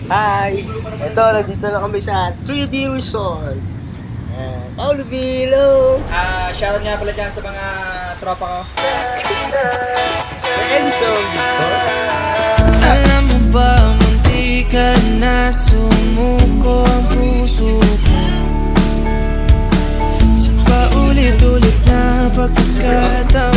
Hi! Ito, nandito na kami sa 3D Resort. Paulo Vilo! Shoutout nga pala dyan sa mga tropa ko. Edison! Alam mo ba, munti ka na sumuko ang puso ko sa paulit-ulit na pagkakataon.